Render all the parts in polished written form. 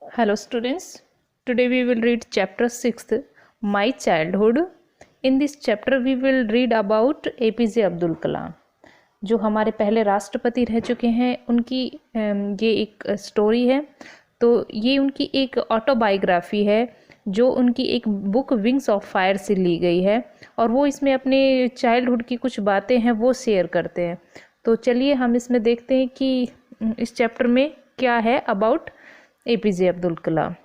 Hello students, today we will read chapter 6th, My Childhood. In this chapter we will read about APJ Abdul Kalam, जो हमारे पहले राष्ट्रपति रह चुके हैं। उनकी ये एक स्टोरी है। तो ये उनकी एक ऑटोबायोग्राफी है जो उनकी एक बुक विंग्स ऑफ फायर से ली गई है, और वो इसमें अपने चाइल्डहुड की कुछ बातें हैं वो शेयर करते हैं। तो चलिए हम इसमें देखते हैं कि इस चैप्टर में क्या है about APJ Abdul Kalam.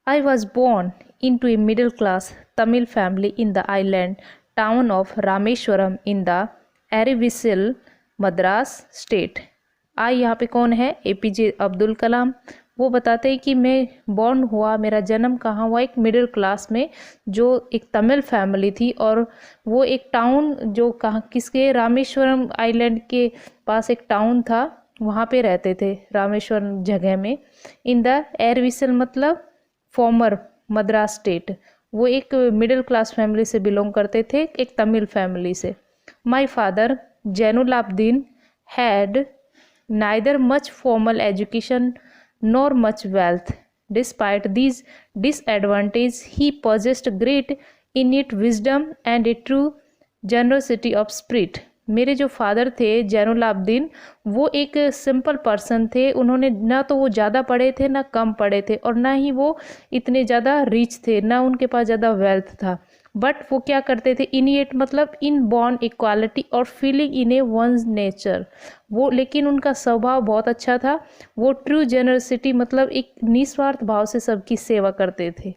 I was born into a middle class Tamil family in the island town of Rameshwaram in the Arivissal, Madras state. यहाँ पे कौन है? APJ अब्दुल कलाम। वो बताते हैं कि मैं बॉर्न हुआ, मेरा जन्म कहाँ हुआ? एक मिडिल क्लास में, जो एक तमिल फैमिली थी, और वो एक टाउन जो कहाँ किसके रामेश्वरम आइलैंड के पास एक टाउन था, वहाँ पे रहते थे रामेश्वरम जगह में। इन द एयरविसल मतलब फॉर्मर मद्रास स्टेट। वो एक मिडिल क्लास फैमिली से बिलोंग करते थे, एक तमिल फैमिली से। My father Jainulabdeen had neither much formal education nor much wealth. Despite these disadvantages, he possessed great innate wisdom and a true generosity of spirit. मेरे जो father थे जैनुलाब्दीन, वो एक सिंपल पर्सन थे। उन्होंने ना तो वो ज़्यादा पढ़े थे ना कम पढ़े थे, और ना ही वो इतने ज़्यादा रिच थे, ना उनके पास ज़्यादा वेल्थ था। बट वो क्या करते थे? इनिएट मतलब इन बॉर्न इक्वालिटी और feeling in a one's nature. वो लेकिन उनका स्वभाव बहुत अच्छा था। वो ट्रू जेनरसिटी मतलब एक निस्वार्थ भाव से सबकी सेवा करते थे।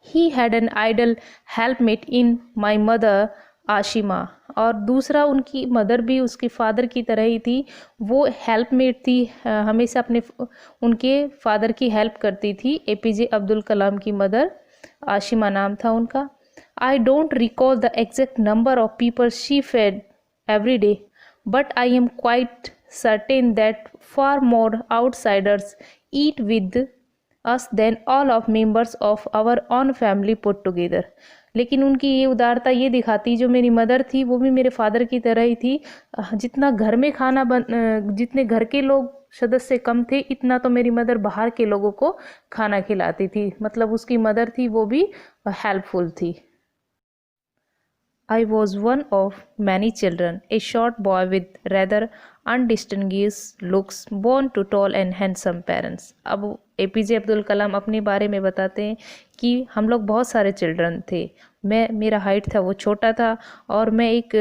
He had an ideal helpmate in my mother Ashima, और दूसरा उनकी मदर भी उसके फादर की तरह ही थी। वो हेल्पमेट थी, हमेशा अपने उनके फादर की हेल्प करती थी। APJ अब्दुल कलाम की मदर आशिमा नाम था उनका। I don't recall the exact number of people she fed every day, but I am quite certain that far more outsiders eat with us than all of members of our own family put together. लेकिन उनकी ये उदारता ये दिखाती, जो मेरी mother थी वो भी मेरे फादर की तरह ही थी। जितना घर में खाना जितने घर के लोग सदस्य कम थे, इतना तो मेरी मदर बाहर के लोगों को खाना खिलाती थी। मतलब उसकी मदर थी वो भी हेल्पफुल थी। I was one of many children, a short boy with rather undistinguished looks, born to tall and handsome parents. अब APJ अब्दुल कलाम अपने बारे में बताते हैं कि हम लोग बहुत सारे चिल्ड्रन थे। मेरा हाइट था वो छोटा था, और मैं एक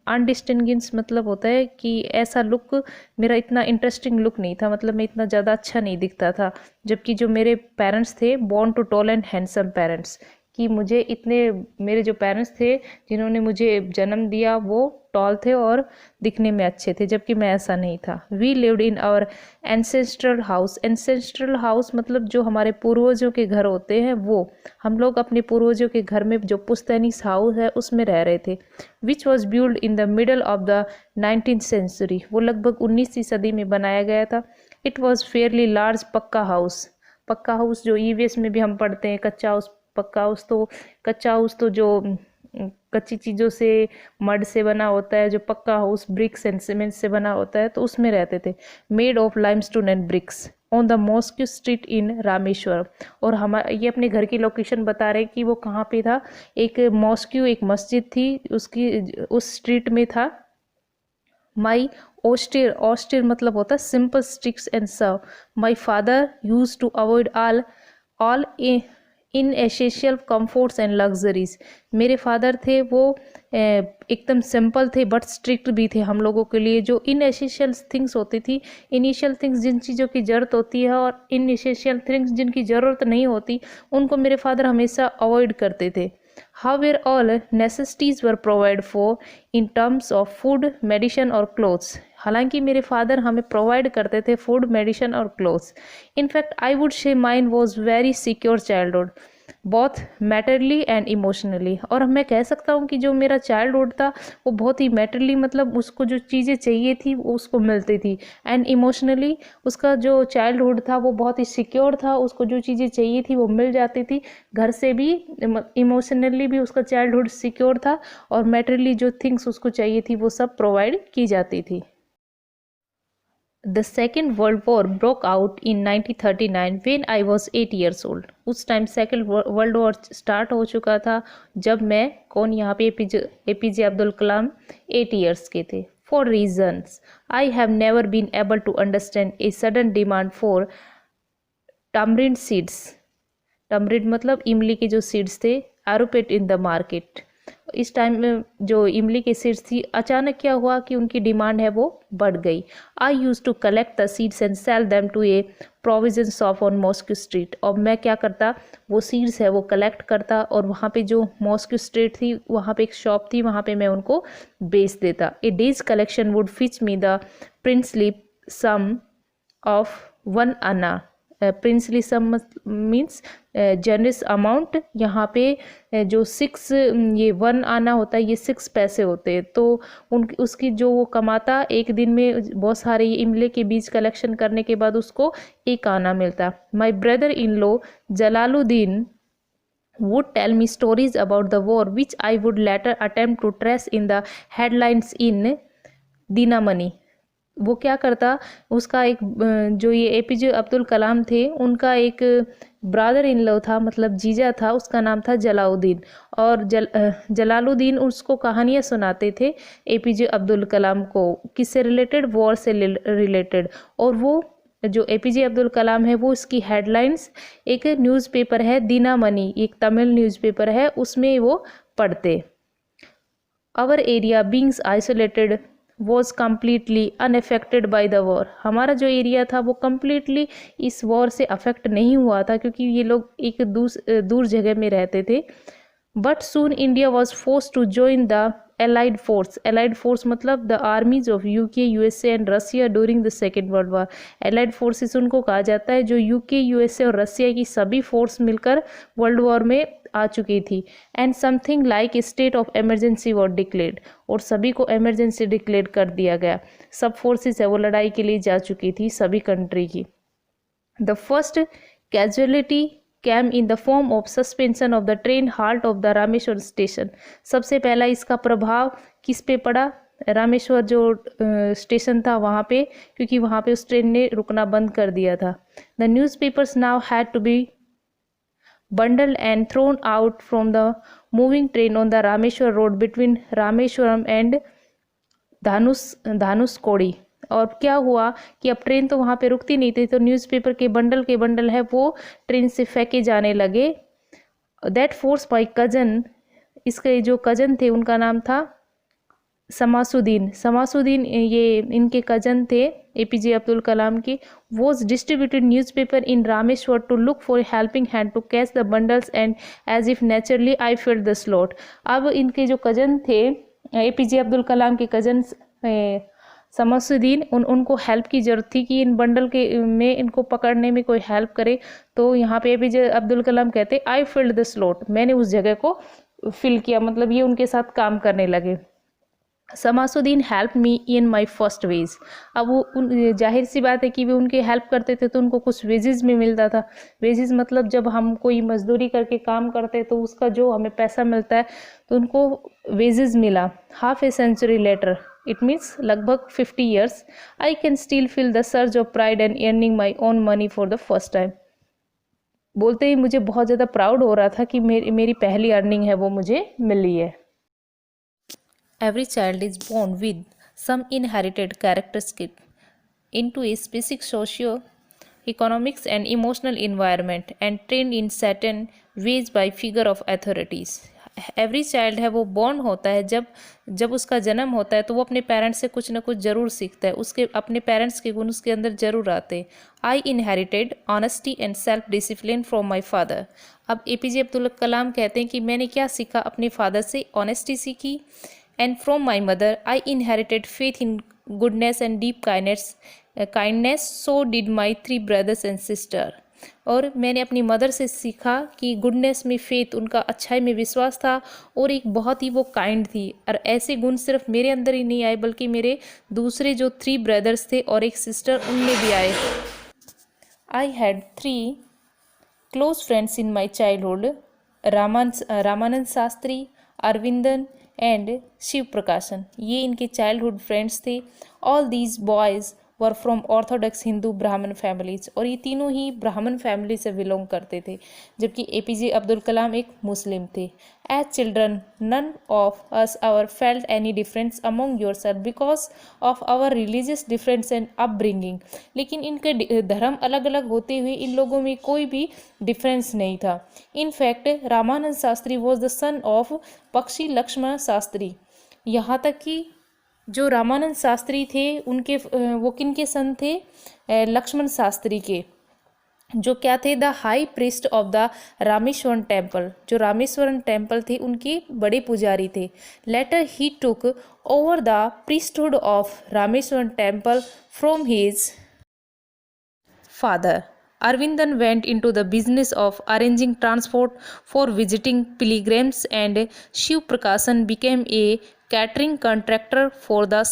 अनडिस्टिंग्विश मतलब होता है कि ऐसा लुक, मेरा इतना इंटरेस्टिंग लुक नहीं था, मतलब मैं इतना ज़्यादा अच्छा नहीं दिखता था। जबकि जो मेरे पेरेंट्स थे, born to tall and handsome parents, कि मुझे इतने, मेरे जो पेरेंट्स थे जिन्होंने मुझे जन्म दिया वो टॉल थे और दिखने में अच्छे थे, जबकि मैं ऐसा नहीं था। We lived in our ancestral house. Ancestral house मतलब जो हमारे पूर्वजों के घर होते हैं, वो हम लोग अपने पूर्वजों के घर में जो पुश्तैनी हाउस है उसमें रह रहे थे। Which was build in the middle of the 19th century. वो लगभग 19वीं सदी में बनाया गया था। It was fairly large pucca house. Pucca house जो EVS में भी हम पढ़ते हैं, कच्चा हाउस पक्का हाउस तो जो कच्ची चीज़ों से, मड से बना होता है। जो पक्का हाउस ब्रिक्स एंड सीमेंट से बना होता है, तो उसमें रहते थे। Made of limestone and bricks on the mosque street in Rameshwar. और ये अपने घर की लोकेशन बता रहे कि वो कहाँ पे था। एक मॉस्क्यू, एक मस्जिद थी, उसकी उस स्ट्रीट में था। माई ऑस्टेर मतलब होता है simple strict and severe. My father used to avoid all inessential comforts and luxuries. मेरे फादर थे वो एकदम सिंपल थे बट स्ट्रिक्ट भी थे हम लोगों के लिए। जो इन एसेंशियल थिंग्स होती थी, इनिशियल थिंग्स जिन चीज़ों की ज़रूरत होती है, और इन एसेंशियल थिंग्स जिनकी ज़रूरत नहीं होती, उनको मेरे फादर हमेशा अवॉइड करते थे। However, all necessities were provided for in terms of food, medicine और clothes. हालांकि मेरे फादर हमें प्रोवाइड करते थे फूड, मेडिसिन और clothes. In fact I would say mine was very secure childhood, both materially and emotionally. और मैं कह सकता हूँ कि जो मेरा चाइल्डहुड था वो बहुत ही मैटरली, मतलब उसको जो चीज़ें चाहिए थी वो उसको मिलती थी, एंड इमोशनली उसका जो चाइल्डहुड था वो बहुत ही सिक्योर था। उसको जो चीज़ें चाहिए थी वो मिल जाती थी घर से भी। इमोशनली भी उसका चाइल्डहुड सिक्योर था, और मैटरली जो थिंग्स उसको चाहिए थी वो सब प्रोवाइड की जाती थी। The Second World War broke out in 1939 when I was 8 years old. उस time second world war start हो चुका था जब मैं यहाँ पे एपीजे अब्दुल कलाम 8 years के थे. For reasons I have never been able to understand a sudden demand for tamarind seeds. tamarind मतलब इमली के जो सीड्स थे एरोपेट इन द मार्केट. इस टाइम में जो इमली के सीड्स थी अचानक क्या हुआ कि उनकी डिमांड है वो बढ़ गई. I use to collect the seeds and sell them to a provision shop on mosque street. और मैं क्या करता, वो सीड्स है वो कलेक्ट करता और वहाँ पे जो मॉस्को स्ट्रीट थी वहाँ पे एक शॉप थी, वहाँ पे मैं उनको बेच देता. A day's collection would fetch me the princely sum of 1 anna. Princely sum means generous amount. यहाँ पे जो 6 ये 1 आना होता है, ये 6 पैसे होते हैं. तो उसकी जो वो कमाता एक दिन में बहुत सारे इमली के बीज कलेक्शन करने के बाद उसको 1 आना मिलता. My brother in law Jalaluddin would tell me stories about the war which I would later attempt to trace in the headlines in Dinamani. वो क्या करता, उसका एक जो ये एपीजे अब्दुल कलाम थे उनका एक ब्रदर इन लॉ था, मतलब जीजा था, उसका नाम था जलालुद्दीन. और जलालुद्दीन उसको कहानियाँ सुनाते थे एपीजे अब्दुल कलाम को, किससे रिलेटेड, वॉर से रिलेटेड. और वो जो एपीजे अब्दुल कलाम है वो इसकी हेडलाइंस एक न्यूज़पेपर है दिनामणि, एक तमिल न्यूज़पेपर है, उसमें वो पढ़ते. Our area beings isolated was completely unaffected by the war. हमारा जो एरिया था वो कम्प्लीटली इस वॉर से अफेक्ट नहीं हुआ था क्योंकि ये लोग एक दूर जगह में रहते थे. But soon India was force to join the allied force. Allied force मतलब the armies of UK, USA and Russia during the second world war. Allied forces उनको कहा जाता है जो यूके, यूएसए और रसिया की सभी फोर्स मिलकर वर्ल्ड वॉर में आ चुकी थी. And something like state of emergency war declared. और सभी को इमरजेंसी डिक्लेयर कर दिया गया. सब फोर्सेस है वो लड़ाई के लिए जा चुकी थी सभी कंट्री की. The first casualty came in the form of suspension of the train halt of the Rameshwar station. सबसे पहला इसका प्रभाव किस पे पड़ा, रामेश्वर जो स्टेशन था वहाँ पे, क्योंकि वहाँ पे उस ट्रेन ने रुकना बंद कर दिया था. The newspapers now had to be bundled and thrown out from the moving train on the Rameshwar road between Rameshwaram and धानुषकोडी. और क्या हुआ कि अब ट्रेन तो वहाँ पे रुकती नहीं थी, तो न्यूज़पेपर के बंडल है वो ट्रेन से फेंके जाने लगे. दैट फोर्स माई कजन, इसके जो कजन थे उनका नाम था समासुद्दीन, ये इनके कजन थे एपीजे अब्दुल कलाम की. Was distributed newspaper in Rameshwar to look for helping hand to catch the bundles and as if naturally I filled the slot. अब इनके जो कजन थे एपीजे अब्दुल कलाम के कजन समासुद्दीन, उनको हेल्प की ज़रूरत थी कि इन बंडल के में इनको पकड़ने में कोई हेल्प करे. तो यहाँ पे एपीजे अब्दुल कलाम कहते आई फिल्ड द स्लॉट, मैंने उस जगह को फिल किया, मतलब ये उनके साथ काम करने लगे. Samsuddin help me in my first wage. अब वो जाहिर सी बात है कि वो उनके हेल्प करते थे तो उनको कुछ वेजेस में मिलता था. वेजेस मतलब जब हम कोई मजदूरी करके काम करते तो उसका जो हमें पैसा मिलता है तो उनको वेजेस मिला. Half a century later, it means लगभग 50 years, I can still feel the surge of pride and earning my own money for the first time. बोलते ही मुझे बहुत ज़्यादा प्राउड हो रहा था कि मेरी पहली अर्निंग है वो मुझे मिली है. Every child is born with some inherited characteristic into a specific socio-economics and emotional environment and trained in certain ways by figure of authorities. Every child है वो बॉर्न होता है, जब उसका जन्म होता है तो वो अपने पेरेंट्स से कुछ ना कुछ ज़रूर सीखता है, उसके अपने पेरेंट्स के गुण उसके अंदर ज़रूर आते हैं. आई inherited honesty and self discipline from my father. अब एपीजे अब्दुल कलाम कहते हैं कि मैंने क्या सीखा, अपने फादर से ऑनेस्टी सीखी. And from my mother, I inherited faith in goodness and deep kindness. So did my 3 brothers and sister. और मैंने अपनी मदर से सीखा कि गुडनेस में फेथ, उनका अच्छाई में विश्वास था और एक बहुत ही वो काइंड थी. और ऐसे गुण सिर्फ मेरे अंदर ही नहीं आए बल्कि मेरे दूसरे जो 3 ब्रदर्स थे और एक सिस्टर उनमें भी आए. I had 3 close friends in my childhood, Ramanand Shastri, Arvindan and Shiv Prakashan. ये इनके चाइल्डहुड फ्रेंड्स थे. All these boys were from orthodox Hindu Brahmin families, और ये तीनों ही ब्राह्मण फैमिली से बिलोंग करते थे, जबकि एपीजे अब्दुल कलाम एक मुस्लिम थे। As children none of us our felt any difference among your self because of our religious difference and upbringing. लेकिन इनके धर्म अलग अलग होते हुए इन लोगों में कोई भी डिफरेंस नहीं था। In fact Ramanand Shastri was the son of पक्षी लक्ष्मण शास्त्री। यहाँ तक कि जो रामानंद शास्त्री थे उनके वो किन के सन थे? लक्ष्मण शास्त्री के, जो क्या थे? The high priest of the Rameshwaram temple. जो रामेश्वरम टेम्पल थे उनके बड़े पुजारी थे। Later he took over the priesthood of Rameshwaram temple from his father. Arvindan went into the business of arranging transport for visiting pilgrims, and Shiv Prakashan became a catering contractor for the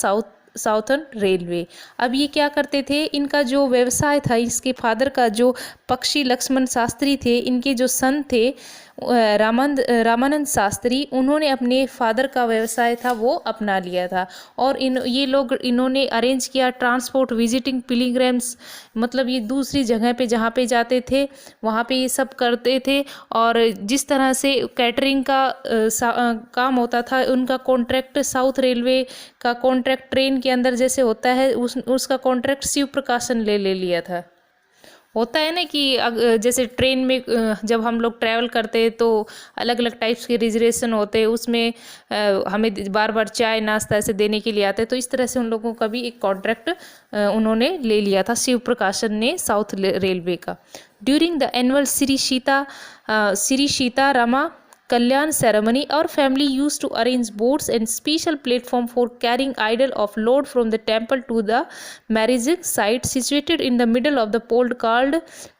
southern railway. अब ये क्या करते थे? इनका जो व्यवसाय था, इसके फादर का जो पक्षी लक्ष्मण शास्त्री थे, इनके जो सन थे रामानंद शास्त्री, उन्होंने अपने फादर का व्यवसाय था वो अपना लिया था। और इन्होंने अरेंज किया ट्रांसपोर्ट, विजिटिंग पिलग्रिम्स, मतलब ये दूसरी जगह पे जहाँ पे जाते थे वहाँ पे ये सब करते थे। और जिस तरह से कैटरिंग का काम होता था, उनका कॉन्ट्रैक्ट साउथ रेलवे का कॉन्ट्रैक्ट ट्रेन के अंदर जैसे होता है उसका कॉन्ट्रैक्ट शिव प्रकाशन ले लिया था। होता है ना कि जैसे ट्रेन में जब हम लोग ट्रैवल करते हैं तो अलग अलग टाइप्स के रिजर्वेशन होते हैं, उसमें हमें बार बार चाय नाश्ता ऐसे देने के लिए आते हैं। तो इस तरह से उन लोगों का भी एक कॉन्ट्रैक्ट उन्होंने ले लिया था शिव प्रकाशन ने साउथ रेलवे का। During the annual Shri Sita Rama Kalyan ceremony, our family used to arrange boats and special platform for carrying idol of Lord from the temple to the marriage site situated in the middle of the pond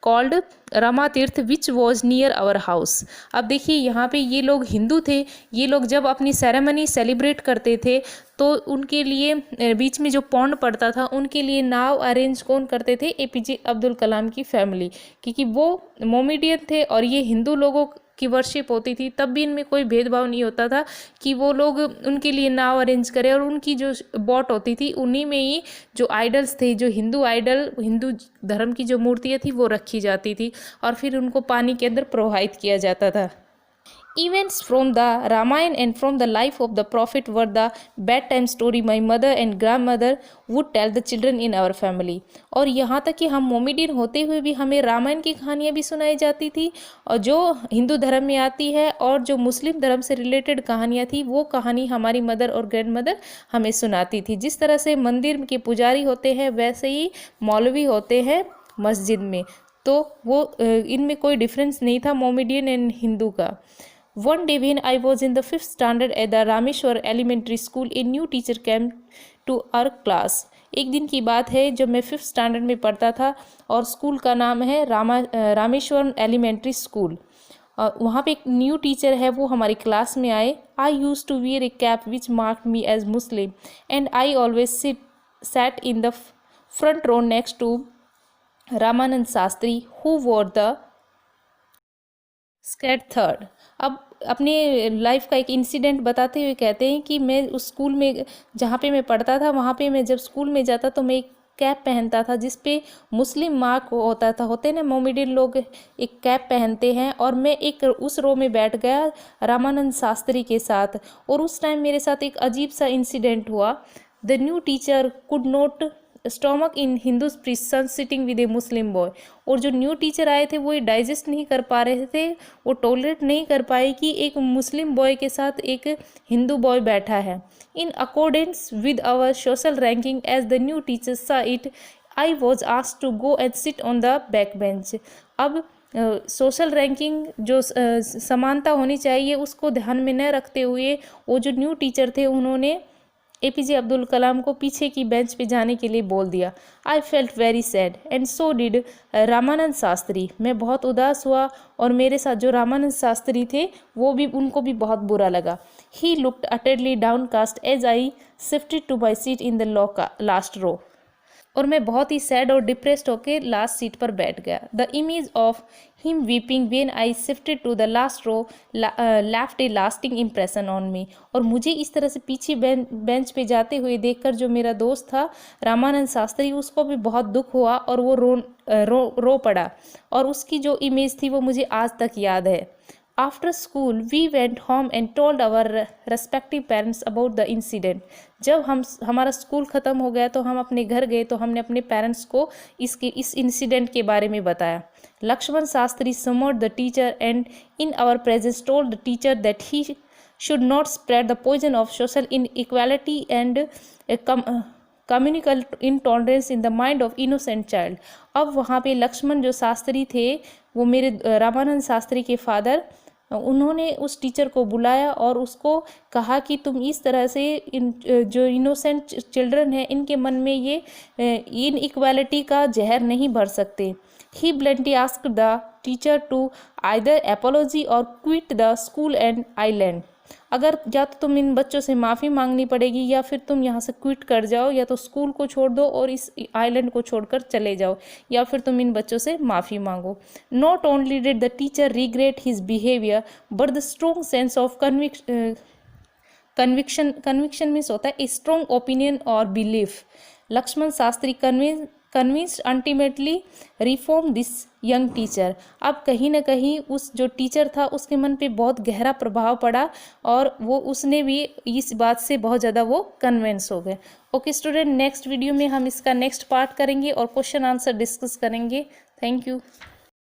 called Rama Tirtha which was near our house. अब देखिए यहाँ पे ये लोग हिंदू थे, ये लोग जब अपनी सेरेमनी सेलिब्रेट करते थे तो उनके लिए बीच में जो पौंड पड़ता था उनके लिए नाव अरेंज कौन करते थे? एपीजे अब्दुल कलाम की फैमिली, क्योंकि वो मोमेडियन थे और ये हिंदू लोगों की वर्शिप होती थी। तब भी इनमें कोई भेदभाव नहीं होता था कि वो लोग उनके लिए नाव अरेंज करें, और उनकी जो बोट होती थी उन्हीं में ही जो आइडल्स थे, जो हिंदू धर्म की जो मूर्तियाँ थी वो रखी जाती थी और फिर उनको पानी के अंदर प्रवाहित किया जाता था। Events from the Ramayana and from the life of the prophet were the bedtime story my mother and grandmother would tell the children in our family। और यहाँ तक कि हम मोमेडियन होते हुए भी हमें रामायण की कहानियाँ भी सुनाई जाती थी, और जो हिंदू धर्म में आती है और जो मुस्लिम धर्म से रिलेटेड कहानियाँ थी वो कहानी हमारी मदर और ग्रैंड मदर हमें सुनाती थी। जिस तरह से मंदिर के पुजारी होते हैं वैसे ही मौलवी होते हैं मस्जिद में, तो वो इनमें कोई डिफरेंस नहीं था मोमेडियन एंड हिंदू का। One day when I was in the 5th standard at the Rameshwar Elementary School, a new teacher came to our class। एक दिन की बात है जब मैं 5th स्टैंडर्ड में पढ़ता था और स्कूल का नाम है रामेश्वरम एलिमेंट्री स्कूल। वहाँ पे एक न्यू टीचर है, वो हमारी क्लास में आए। I use to wear a cap which marked me as Muslim and I always sat in the front row next to Ramanand Shastri who wore the sacred thread. अब अपने लाइफ का एक इंसिडेंट बताते हुए कहते हैं कि मैं उस स्कूल में जहाँ पे मैं पढ़ता था वहाँ पे मैं जब स्कूल में जाता तो मैं एक कैप पहनता था जिस पे मुस्लिम मार्क होता था। होते ना मोमेडियन लोग एक कैप पहनते हैं, और मैं एक उस रो में बैठ गया रामानंद शास्त्री के साथ। और उस टाइम मेरे साथ एक अजीब सा इंसिडेंट हुआ। The new teacher could not stomach in Hindu precision sitting with A Muslim boy. और जो न्यू टीचर आए थे वो ये डाइजेस्ट नहीं कर पा रहे थे, वो टॉलरेट नहीं कर पाए कि एक मुस्लिम बॉय के साथ एक हिंदू बॉय बैठा है। In accordance with our social ranking as the new teacher saw it, I was asked to go and sit on the back bench. अब सोशल रैंकिंग जो समानता होनी चाहिए उसको ध्यान में न रखते हुए वो जो न्यू टीचर थे उन्होंने एपीजे अब्दुल कलाम को पीछे की बेंच पे जाने के लिए बोल दिया। I felt very sad and so did Ramanand Shastri. मैं बहुत उदास हुआ और मेरे साथ जो रामानंद शास्त्री थे उनको भी बहुत बुरा लगा। He looked utterly downcast as I shifted to my seat in the last row. और मैं बहुत ही सैड और डिप्रेस्ड होकर लास्ट सीट पर बैठ गया। The image of him weeping when I shifted to the last row left a lasting impression on me. और मुझे इस तरह से पीछे बेंच पे जाते हुए देखकर जो मेरा दोस्त था रामानंद शास्त्री, उसको भी बहुत दुख हुआ और वो रो पड़ा, और उसकी जो इमेज थी वो मुझे आज तक याद है। After school, we went home and told our respective parents about the incident. जब हमारा स्कूल ख़त्म हो गया तो हम अपने घर गए तो हमने अपने पेरेंट्स को इस इंसिडेंट के बारे में बताया। Lakshman Shastri summoned the teacher and in our presence told the teacher that he should not spread the poison of social inequality and communal intolerance in the mind of innocent child. अब वहाँ पे लक्ष्मण जो शास्त्री थे, वो मेरे रामानंद शास्त्री के फादर, उन्होंने उस टीचर को बुलाया और उसको कहा कि तुम इस तरह से जो इनोसेंट चिल्ड्रन है इनके मन में ये इनइक्वालिटी का जहर नहीं भर सकते। He bluntly asked the teacher to either apology or quit the school and island. अगर या तो तुम इन बच्चों से माफ़ी मांगनी पड़ेगी या फिर तुम यहाँ से क्विट कर जाओ, या तो स्कूल को छोड़ दो और इस आइलैंड को छोड़कर चले जाओ, या फिर तुम इन बच्चों से माफ़ी मांगो। Not only did the teacher regret his behaviour but the strong sense of conviction means होता है स्ट्रॉन्ग ओपिनियन और belief. Lakshman Shastri convinced ultimately reform this young teacher. अब कहीं ना कहीं उस जो टीचर था उसके मन पे बहुत गहरा प्रभाव पड़ा और वो उसने भी इस बात से बहुत ज़्यादा वो कन्विंस हो गए। ओके स्टूडेंट, नेक्स्ट वीडियो में हम इसका नेक्स्ट पार्ट करेंगे और क्वेश्चन आंसर डिस्कस करेंगे। Thank you.